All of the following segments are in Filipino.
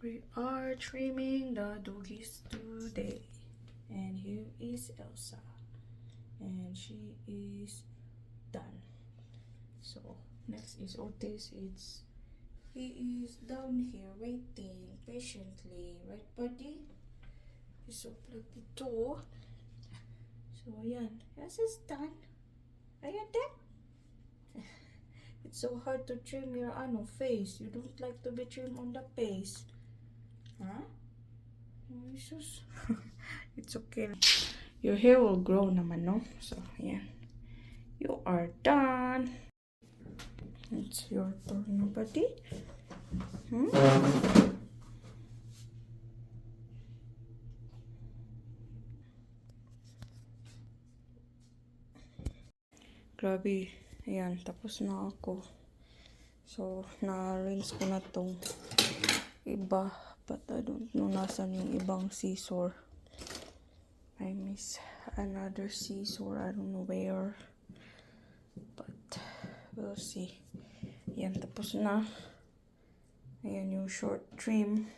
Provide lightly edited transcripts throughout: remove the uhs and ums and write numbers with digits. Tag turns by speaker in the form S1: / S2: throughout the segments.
S1: We are trimming the doggies today. And here is Elsa. And she is done. So next is Otis. He is down here waiting patiently. Right, buddy? He's so plucky too. So ayan. Yes, it's done. Are you done? It's so hard to trim your face. You don't like to be trimmed on the face. Huh? Oh, Jesus. It's okay. Your hair will grow naman, no? So, ayan. You are done. It's your turn na, buddy. Grabe. Ayan, tapos na ako. So, na-rinse ko na tong iba. But I don't know nasan yung ibang scissor. I miss another scissor. I don't know where. But, we'll see. Ayan, tapos na. Ayan yung short trim.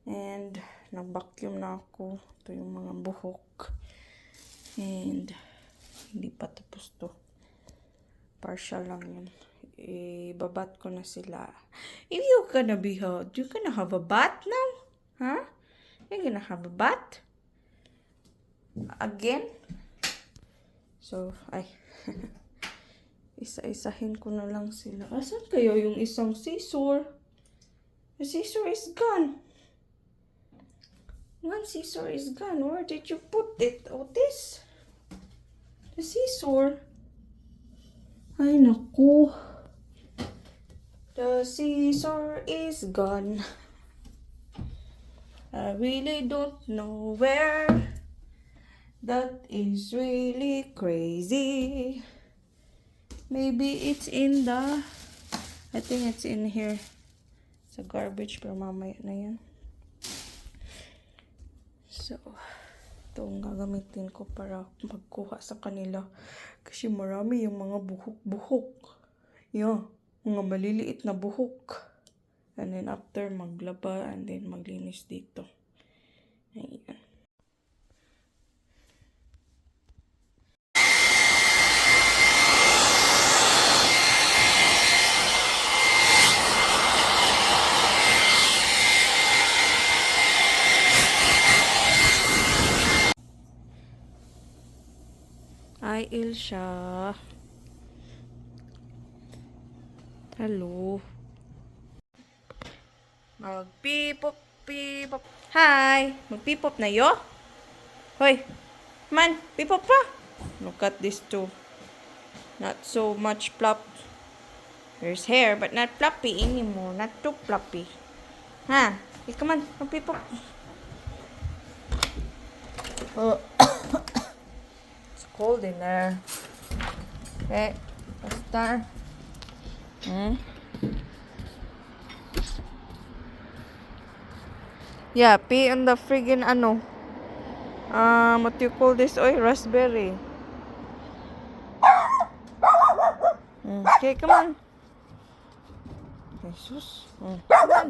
S1: And, nag-vacuum na ako. Ito yung mga buhok. And, hindi pa tapos to. Partial lang yun. Ibabat ko na sila. If you're gonna be hot, you're gonna have a bath now? Huh? You're gonna have a bath? Again? So, ay. Isa-isahin ko na lang sila. Asan kayo yung isang scissor? The scissor is gone. One scissor is gone. Where did you put it? Otis? The scissor. Ay, naku. The scissor is gone. I really don't know where. That is really crazy. Maybe it's in the... I think it's in here. It's a garbage, pero mamaya na yan. So, itong gagamitin ko para magkuha sa kanila. Kasi marami yung mga buhok-buhok. Yeah, mga maliliit na buhok. And then after, maglaba and then maglinis dito. Ayan. Hi, Elsa. Hello. Magpipop, pipop. Hi. Magpipop na yo? Hoy. Man, pipop pa. Look at this too. Not so much plop. There's hair, but not floppy anymore. Not too floppy. Ha? Hey, come on. Magpipop. Oh. It's cold in there. Okay. Basta. Yeah, pee on the friggin' what do you call this? Oy, raspberry. Okay, come on. Jesus. Come on.